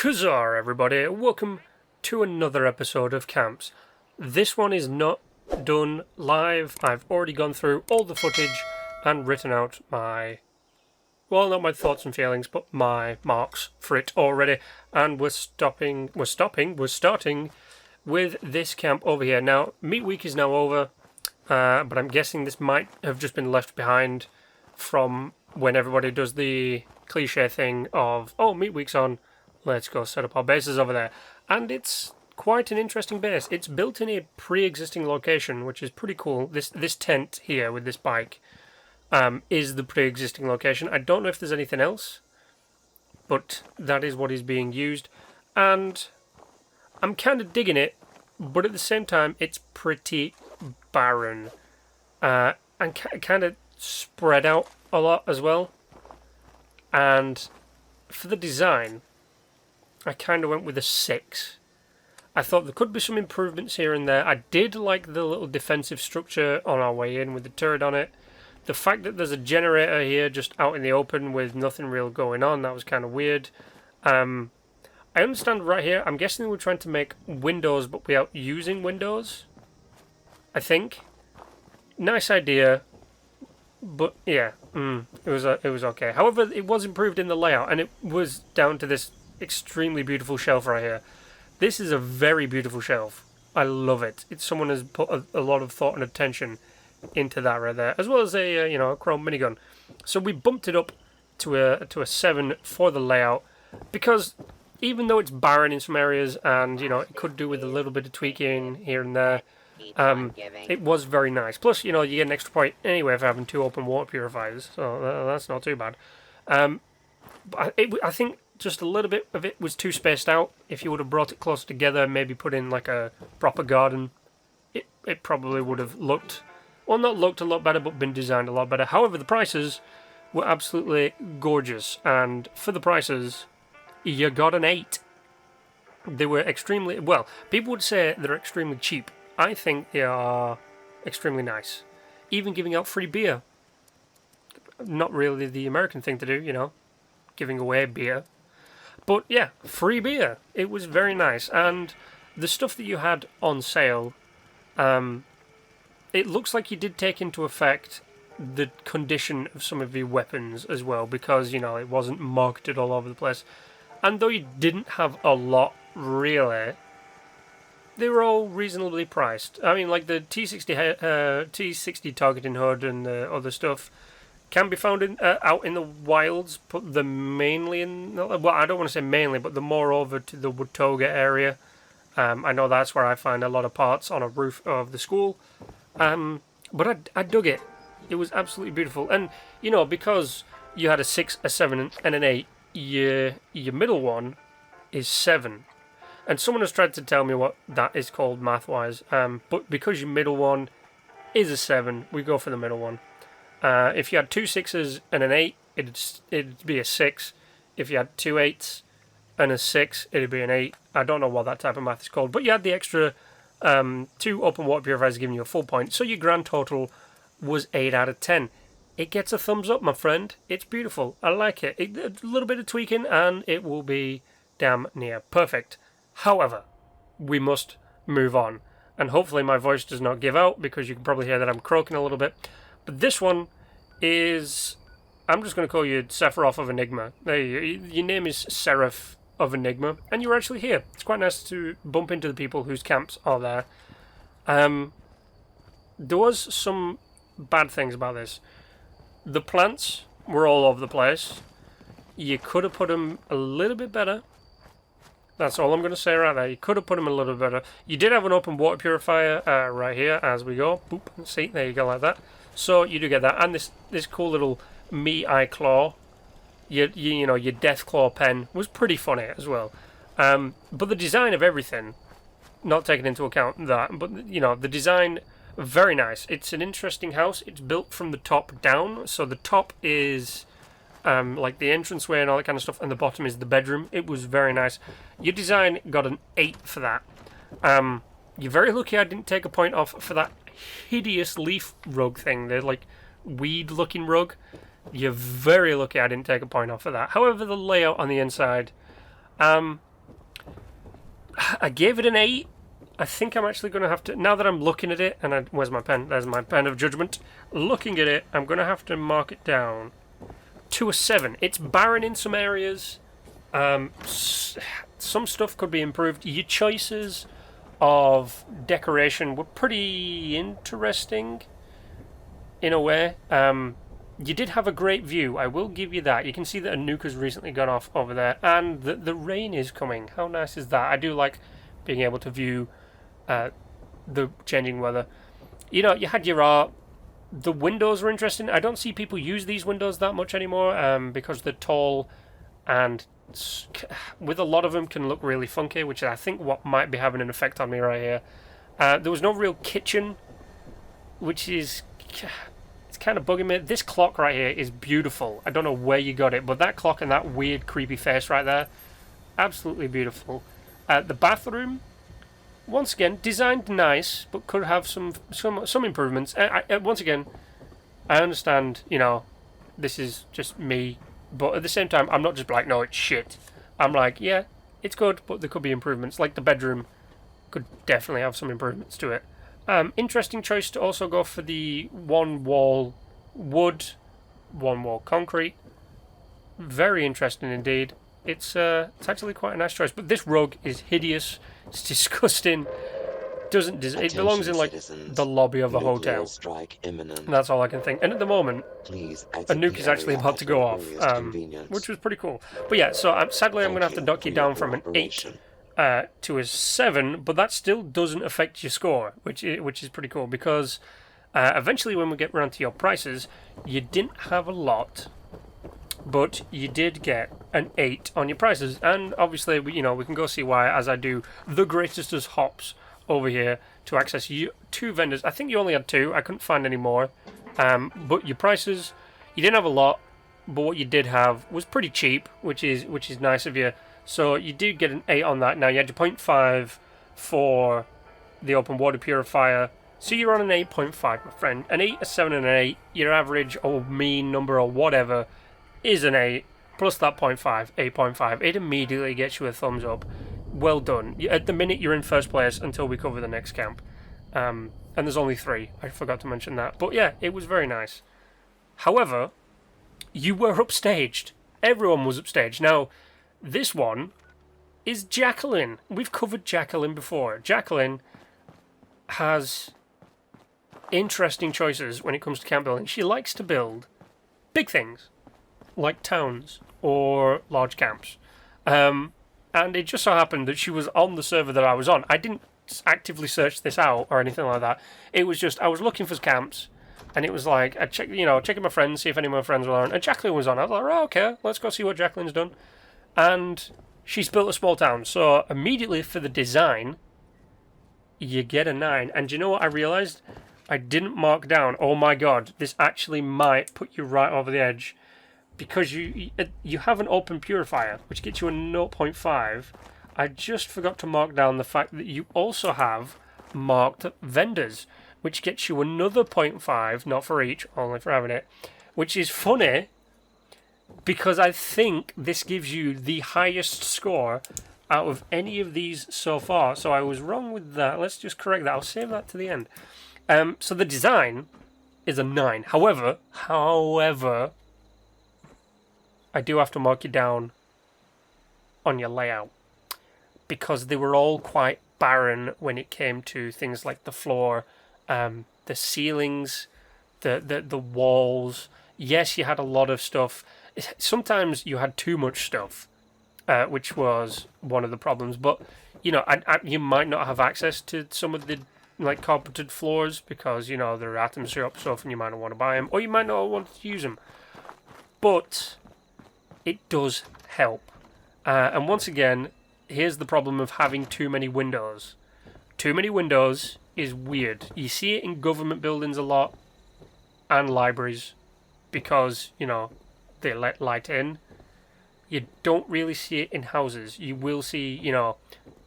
Kazar, everybody. Welcome to another episode of C.A.M.P.S. This one is not done live. I've already gone through all the footage and written out my, well, not my thoughts and feelings, but my marks for it already. And we're starting with this camp over here. Now, Meat Week is now over, but I'm guessing this might have just been left behind from when everybody does the cliche thing of, oh, Meat Week's on, let's go set up our bases over there. And it's quite an interesting base. It's built in a pre-existing location, which is pretty cool. This tent here with this bike is the pre-existing location. I don't know if there's anything else, but that is what is being used. And I'm kind of digging it, but at the same time, it's pretty barren. And kind of spread out a lot as well. And for the design, I kind of went with a 6. I thought there could be some improvements here and there. I did like the little defensive structure on our way in with the turret on it. The fact that there's a generator here just out in the open with nothing real going on, that was kind of weird. I understand right here, I'm guessing we're trying to make windows but without using windows. I think. Nice idea. But yeah, it was okay. However, it was improved in the layout, and it was down to this extremely beautiful shelf right here. This is a very beautiful shelf. I love it. Someone has put a lot of thought and attention into that right there, as well as a a chrome minigun. So we bumped it up to a 7 for the layout, because even though it's barren in some areas, and it could do with a little bit of tweaking here and there. It was very nice. Plus, you get an extra point anyway for having 2 open water purifiers, so that's not too bad. I think just a little bit of it was too spaced out. If you would have brought it closer together, maybe put in like a proper garden, it probably would have looked, well, not looked a lot better, but been designed a lot better. However, the prices were absolutely gorgeous, and for the prices, you got an 8. They were extremely, well, people would say they're extremely cheap. I think they are extremely nice. Even giving out free beer. Not really the American thing to do, giving away beer. But yeah, free beer. It was very nice. And the stuff that you had on sale, it looks like you did take into effect the condition of some of your weapons as well, because, it wasn't marketed all over the place. And though you didn't have a lot, really, they were all reasonably priced. I mean, like the T60 targeting HUD and the other stuff can be found out in the wilds, but they're mainly in, well, I don't want to say mainly, but they're more over to the Watoga area. I know that's where I find a lot of parts on a roof of the school. But I dug it. It was absolutely beautiful. And, because you had a 6, a 7, and an 8, your middle one is 7. And someone has tried to tell me what that is called math-wise, but because your middle one is a 7, we go for the middle one. If you had 2 6s and an 8, it'd be a 6. If you had 2 8s and a 6, it'd be an 8. I don't know what that type of math is called, but you had the extra 2 open water purifiers giving you a full point, so your grand total was 8 out of 10. It gets a thumbs up, my friend. It's beautiful. I like it. A little bit of tweaking, and it will be damn near perfect. However, we must move on, and hopefully my voice does not give out, because you can probably hear that I'm croaking a little bit. But this one is, I'm just going to call you Sephiroth of Enigma. There your name is Seraph of Enigma, and you're actually here. It's quite nice to bump into the people whose camps are there. There was some bad things about this. The plants were all over the place. You could have put them a little bit better. That's all I'm going to say right there. You could have put them a little better. You did have an open water purifier right here as we go. Boop. See, there you go, like that. So you do get that. And this cool little me-eye claw, your death claw pen was pretty funny as well. But the design of everything, not taking into account that, but the design, very nice. It's an interesting house. It's built from the top down. So the top is like the entranceway and all that kind of stuff, and the bottom is the bedroom. It was very nice. Your design got an 8 for that. You're very lucky I didn't take a point off for that hideous leaf rug thing. They're like weed-looking rug. You're very lucky I didn't take a point off for that. However, the layout on the inside, I gave it an 8. I think I'm actually going to have to, now that I'm looking at it, and where's my pen? There's my pen of judgment. Looking at it, I'm going to have to mark it down to a 7. It's barren in some areas. Some stuff could be improved. Your choices of decoration were pretty interesting in a way. You did have a great view, I will give you that. You can see that a nuke has recently gone off over there, and the rain is coming. How nice is that? I do like being able to view the changing weather. You know, you had your art. The windows were interesting. I don't see people use these windows that much anymore because they're tall, and with a lot of them can look really funky, which I think what might be having an effect on me right here. There was no real kitchen, which is... it's kind of bugging me. This clock right here is beautiful. I don't know where you got it, but that clock and that weird creepy face right there, absolutely beautiful. The bathroom, once again, designed nice, but could have some improvements. Once again, I understand, you know, this is just me, but at the same time, I'm not just like, no, it's shit. I'm like, yeah, it's good, but there could be improvements. Like the bedroom could definitely have some improvements to it. Interesting choice to also go for the one wall wood, one wall concrete. Very interesting indeed. It's actually quite a nice choice. But this rug is hideous. It's disgusting. It belongs in like the lobby of a hotel. That's all I can think. And at the moment, a nuke is actually about to go off, which was pretty cool. But yeah, so sadly I'm going to have to knock you down from an 8 to a 7, but that still doesn't affect your score, which is pretty cool, because eventually when we get around to your prices, you didn't have a lot, but you did get an 8 on your prices, and obviously we can go see why as I do the greatest as hops over here to access 2 vendors. I think you only had 2, I couldn't find any more, but your prices, you didn't have a lot, but what you did have was pretty cheap, which is nice of you. So you did get an 8 on that. Now you had your 0.5 for the open water purifier. So you're on an 8.5, my friend. An 8, a 7 and an 8. Your average or mean number or whatever is an 8. Plus that 0.5, 8.5. It immediately gets you a thumbs up. Well done. At the minute you're in first place until we cover the next camp. And there's only 3. I forgot to mention that. But yeah, it was very nice. However, you were upstaged. Everyone was upstaged. Now... this one is Jacqueline. We've covered Jacqueline before. Jacqueline has interesting choices when it comes to camp building. She likes to build big things, like towns or large camps. And it just so happened that she was on the server that I was on. I didn't actively search this out or anything like that. It was just, I was looking for camps, and it was like, I checking my friends, see if any of my friends were on, and Jacqueline was on. I was like, oh, okay, let's go see what Jacqueline's done. And she's built a small town, so immediately for the design, you get a 9. And do you know what I realised? I didn't mark down, oh my god, this actually might put you right over the edge, because you have an open purifier, which gets you a 0.5. I just forgot to mark down the fact that you also have marked vendors, which gets you another 0.5, not for each, only for having it, which is funny, because I think this gives you the highest score out of any of these so far. So I was wrong with that. Let's just correct that. I'll save that to the end. So the design is a 9. However, I do have to mark you down on your layout, because they were all quite barren when it came to things like the floor, the ceilings, the walls. Yes, you had a lot of stuff. Sometimes you had too much stuff, which was one of the problems. But you might not have access to some of the like carpeted floors because their atoms are up stuff, and you might not want to buy them, or you might not want to use them. But it does help. And once again, here's the problem of having too many windows. Too many windows is weird. You see it in government buildings a lot, and libraries, because they let light in. You don't really see it in houses. You will see,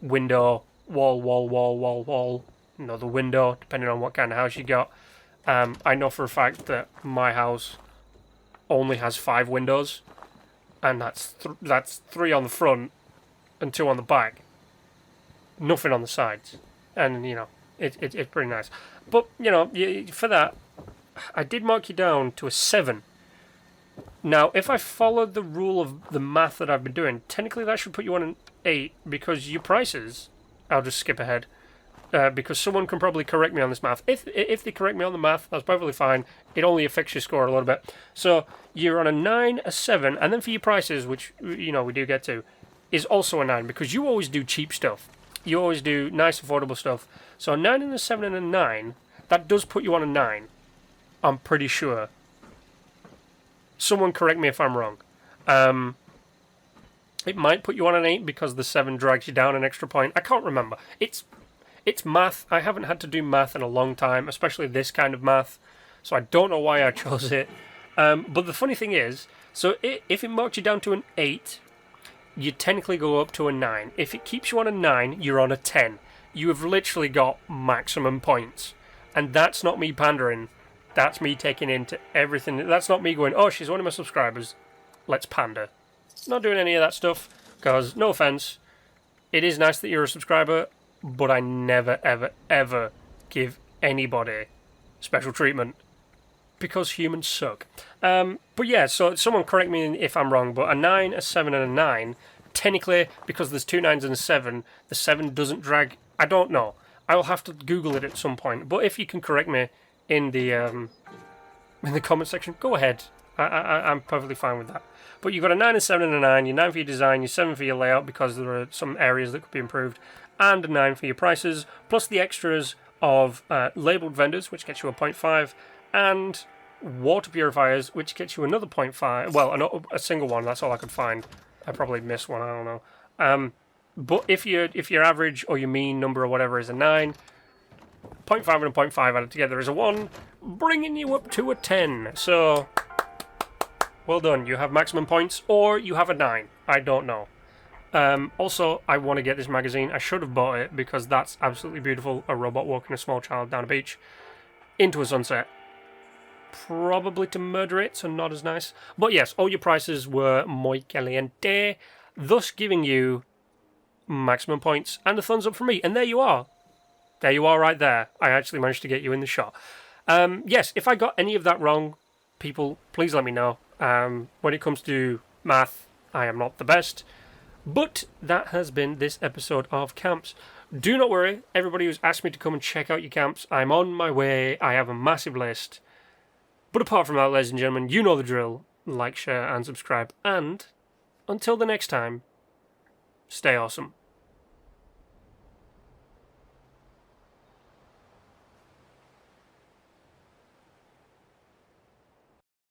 window, wall, another window, depending on what kind of house you got. I know for a fact that my house only has 5 windows, and that's 3 on the front and 2 on the back. nothing on the sides. And, it's pretty nice. But, for that, I did mark you down to a 7. Now, if I followed the rule of the math that I've been doing, technically that should put you on an 8, because your prices, I'll just skip ahead, because someone can probably correct me on this math. If they correct me on the math, that's perfectly fine. It only affects your score a little bit. So, you're on a 9, a 7, and then for your prices, which, we do get to, is also a 9, because you always do cheap stuff. You always do nice, affordable stuff. So, a 9 and a 7 and a 9, that does put you on a 9. I'm pretty sure. Someone correct me if I'm wrong. It might put you on an 8 because the 7 drags you down an extra point. I can't remember. It's math. I haven't had to do math in a long time, especially this kind of math. So I don't know why I chose it. But the funny thing is, so if it marked you down to an 8, you technically go up to a 9. If it keeps you on a 9, you're on a 10. You have literally got maximum points. And that's not me pandering. That's me taking into everything. That's not me going, oh, she's one of my subscribers. Let's pander. Not doing any of that stuff. Because, no offense, it is nice that you're a subscriber, but I never, ever, ever give anybody special treatment. Because humans suck. But yeah, so someone correct me if I'm wrong, but a 9, a 7, and a 9, technically, because there's 2 9s and a 7, the 7 doesn't drag. I don't know. I will have to Google it at some point. But if you can correct me in the comment section, go ahead. I'm perfectly fine with that. But you've got a 9, a 7, and a 9. Your 9 for your design, your 7 for your layout, because there are some areas that could be improved, and a 9 for your prices, plus the extras of labelled vendors, which gets you a 0.5, and water purifiers, which gets you another 0.5. Well, a single one. That's all I could find. I probably missed one. I don't know. But if your average or your mean number or whatever is a 9, 0.5 and a 0.5 added together is a 1, bringing you up to a 10. So, well done. You have maximum points, or you have a 9. I don't know. Also, I want to get this magazine. I should have bought it, because that's absolutely beautiful. A robot walking a small child down a beach into a sunset. Probably to murder it, so not as nice. But yes, all your prices were muy caliente, thus giving you maximum points and a thumbs up from me. And there you are. There you are right there. I actually managed to get you in the shot. Yes, if I got any of that wrong, people, please let me know. When it comes to math, I am not the best. But that has been this episode of C.A.M.P.S. Do not worry, everybody who's asked me to come and check out your camps, I'm on my way. I have a massive list. But apart from that, ladies and gentlemen, you know the drill. Like, share, and subscribe. And until the next time, stay awesome.